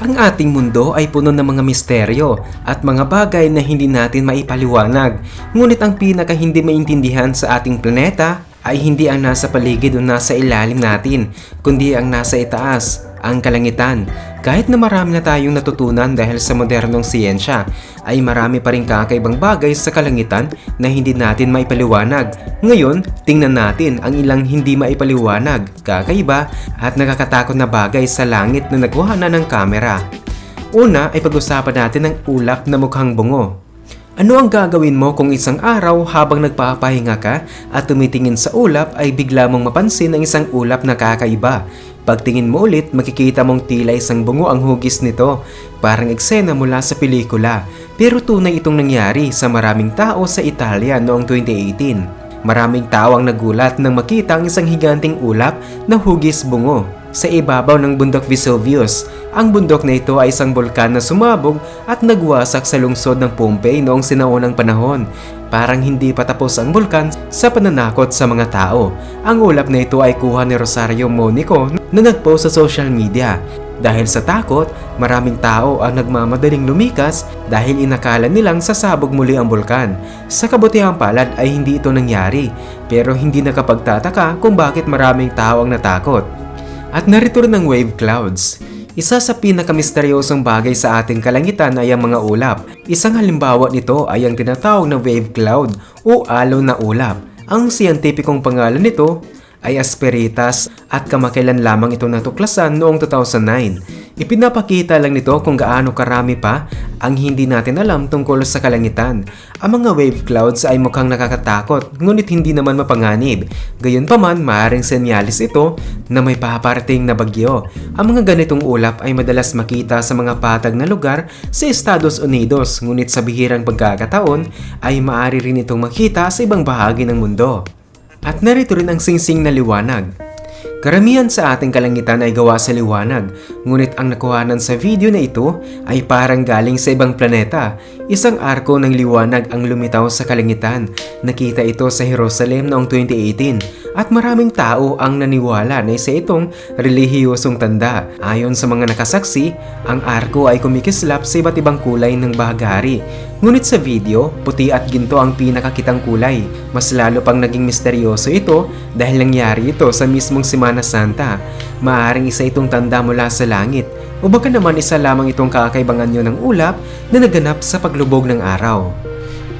Ang ating mundo ay puno ng mga misteryo at mga bagay na hindi natin maipaliwanag. Ngunit ang pinaka hindi maintindihan sa ating planeta ay hindi ang nasa paligid o nasa ilalim natin, kundi ang nasa itaas, ang kalangitan. Kahit na marami na tayong natutunan dahil sa modernong siyensya, ay marami pa rin kakaibang bagay sa kalangitan na hindi natin maipaliwanag. Ngayon, tingnan natin ang ilang hindi maipaliwanag, kakaiba at nakakatakot na bagay sa langit na nakuha na ng kamera. Una ay pag-usapan natin ang ulap na mukhang bungo. Ano ang gagawin mo kung isang araw habang nagpapahinga ka at tumitingin sa ulap ay bigla mong mapansin ang isang ulap na kakaiba? Pagtingin mo ulit, makikita mong tila isang bungo ang hugis nito, parang eksena mula sa pelikula. Pero tunay itong nangyari sa maraming tao sa Italia noong 2018. Maraming tao ang nagulat nang makita ang isang higanting ulap na hugis bungo sa ibabaw ng bundok Vesuvius. Ang bundok na ito ay isang bulkan na sumabog at nagwasak sa lungsod ng Pompeii noong sinaunang panahon. Parang hindi pa tapos ang bulkan sa pananakot sa mga tao. Ang ulap na ito ay kuha ni Rosario Monico na nagpost sa social media. Dahil sa takot, maraming tao ang nagmamadaling lumikas dahil inakala nilang sasabog muli ang bulkan. Sa kabutihang palad ay hindi ito nangyari, pero hindi nakapagtataka kung bakit maraming tao ang natakot. At narito rin ang wave clouds. Isa sa pinakamisteryosong bagay sa ating kalangitan ay ang mga ulap. Isang halimbawa nito ay ang tinatawag na wave cloud o alon na ulap. Ang siyentipikong pangalan nito ay Asperitas at kamakailan lamang ito natuklasan noong 2009. Ipinapakita lang nito kung gaano karami pa ang hindi natin alam tungkol sa kalangitan. Ang mga wave clouds ay mukhang nakakatakot, ngunit hindi naman mapanganib. Gayunpaman, maaaring senyalis ito na may paparating na bagyo. Ang mga ganitong ulap ay madalas makita sa mga patag na lugar sa Estados Unidos, ngunit sa bihirang pagkakataon ay maaari rin itong makita sa ibang bahagi ng mundo. At narito rin ang singsing na liwanag. Karamihan sa ating kalangitan ay gawa sa liwanag, ngunit ang nakuhanan sa video na ito ay parang galing sa ibang planeta. Isang arko ng liwanag ang lumitaw sa kalangitan. Nakita ito sa Jerusalem noong 2018 at maraming tao ang naniwala na isa itong relihiyosong tanda. Ayon sa mga nakasaksi, ang arko ay kumikislap sa iba't ibang kulay ng bahagari. Ngunit sa video, puti at ginto ang pinakakitang kulay. Mas lalo pang naging misteryoso ito dahil nangyari ito sa mismong Semana Santa. Maaaring isa itong tanda mula sa langit o baka naman isa lamang itong kakaibang anyo ng ulap na naganap sa paglubog ng araw.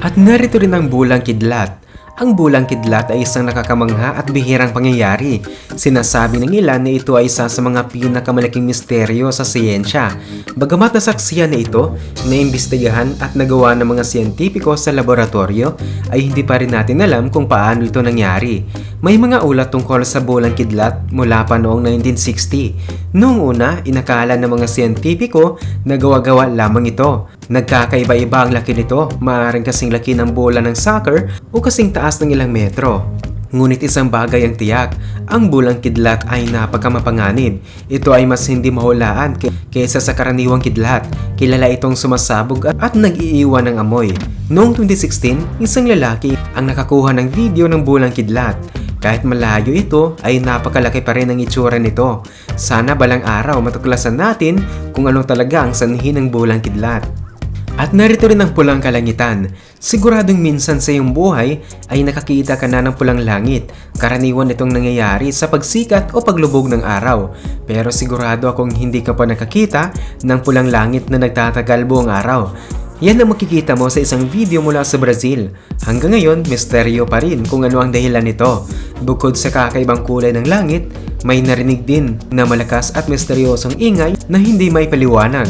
At narito rin ang bulang kidlat. Ang bulang kidlat ay isang nakakamangha at bihirang pangyayari. Sinasabi ng ilan na ito ay isa sa mga pinakamalaking misteryo sa siyensya. Bagamat nasaksiyan na ito, naimbestigahan at nagawa ng mga siyentipiko sa laboratorio, ay hindi pa rin natin alam kung paano ito nangyari. May mga ulat tungkol sa bulang kidlat mula pa noong 1960. Noong una, inakala ng mga siyentipiko na gawa-gawa lamang ito. Nagkakaiba-iba ang laki nito, maaaring kasing laki ng bola ng soccer o kasing taas ng ilang metro. Ngunit isang bagay ang tiyak, ang bulang kidlat ay napakamapanganib. Ito ay mas hindi mahulaan kaysa sa karaniwang kidlat. Kilala itong sumasabog at nag-iiwan ng amoy. Noong 2016, isang lalaki ang nakakuha ng video ng bulang kidlat. Kahit malayo ito, ay napakalaki pa rin ang itsura nito. Sana balang araw matuklasan natin kung ano talaga ang sanhi ng bulang kidlat. At narito rin ang pulang kalangitan. Siguradong minsan sa iyong buhay ay nakakita ka na ng pulang langit. Karaniwan itong nangyayari sa pagsikat o paglubog ng araw. Pero sigurado akong hindi ka pa nakakita ng pulang langit na nagtatagal buong araw. Yan ang makikita mo sa isang video mula sa Brazil. Hanggang ngayon, misteryo pa rin kung ano ang dahilan nito. Bukod sa kakaibang kulay ng langit, may narinig din na malakas at misteryosong ingay na hindi may paliwanag.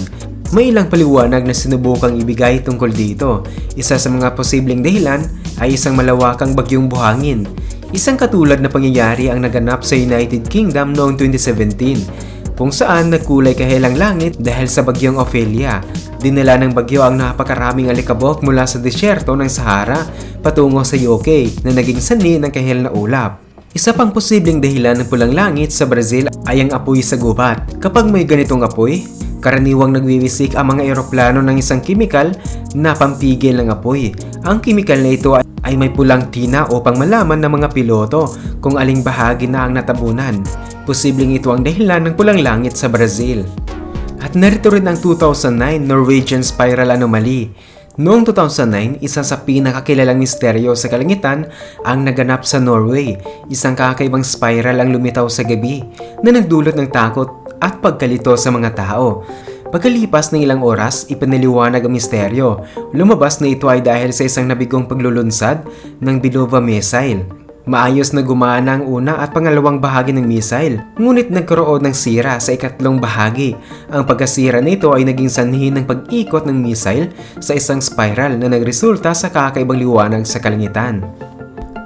May ilang paliwanag na sinubukang ibigay tungkol dito. Isa sa mga posibleng dahilan ay isang malawakang bagyong buhangin. Isang katulad na pangyayari ang naganap sa United Kingdom noong 2017, kung saan nagkulay kahilang langit dahil sa bagyong Ophelia. Dinala ng bagyo ang napakaraming alikabok mula sa disyerto ng Sahara patungo sa UK na naging sanhi ng kahil na ulap. Isa pang posibleng dahilan ng pulang langit sa Brazil ay ang apoy sa gubat. Kapag may ganitong apoy, karaniwang nagwiwisik ang mga eroplano ng isang kimikal na pampigil ng apoy. Ang kimikal na ito ay may pulang tina upang malaman ng mga piloto kung aling bahagi na ang natabunan. Posibleng ito ang dahilan ng pulang langit sa Brazil. At narito rin ang 2009 Norwegian Spiral Anomaly. Noong 2009, isa sa pinakakilalang misteryo sa kalangitan ang naganap sa Norway. Isang kakaibang spiral ang lumitaw sa gabi na nagdulot ng takot at pagkalito sa mga tao. Pagkalipas ng ilang oras, ipinaliwanag ang misteryo. Lumabas na ito ay dahil sa isang nabigong paglulunsad ng Bulova missile. Maayos na gumana ang una at pangalawang bahagi ng missile, ngunit nagkaroon ng sira sa ikatlong bahagi. Ang pagkasira nito ay naging sanhi ng pag-ikot ng missile sa isang spiral na nagresulta sa kakaibang liwanag sa kalangitan.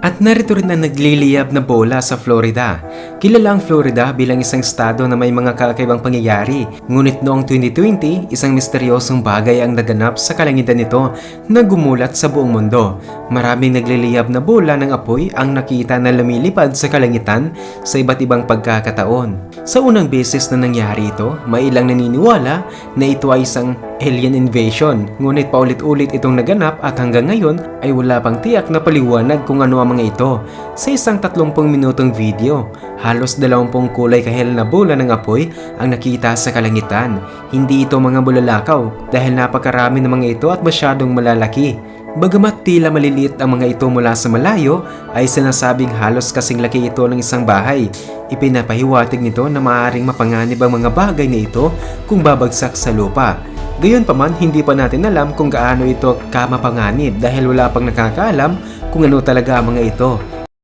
At narito rin ang nagliliyab na bola sa Florida. Kilala ang Florida bilang isang estado na may mga kakaibang pangyayari. Ngunit noong 2020, isang misteryosong bagay ang naganap sa kalangitan nito na gumulat sa buong mundo. Maraming nagliliyab na bola ng apoy ang nakita na lumilipad sa kalangitan sa iba't ibang pagkakataon. Sa unang beses na nangyari ito, may ilang naniniwala na ito ay isang alien invasion. Ngunit paulit-ulit itong naganap at hanggang ngayon ay wala pang tiyak na paliwanag kung ano ang mga ito. Sa isang 30 minutong video, halos 20 kulay kahel na bola ng apoy ang nakita sa kalangitan. Hindi ito mga bulalakaw dahil napakarami ng mga ito at masyadong malalaki. Bagamat tila maliliit ang mga ito mula sa malayo, ay sinasabing halos kasing laki ito ng isang bahay. Ipinapahiwatig nito na maaaring mapanganib ang mga bagay na ito kung babagsak sa lupa. Gayunpaman, hindi pa natin alam kung gaano ito kamapanganib dahil wala pang nakakaalam kung ano talaga ang mga ito.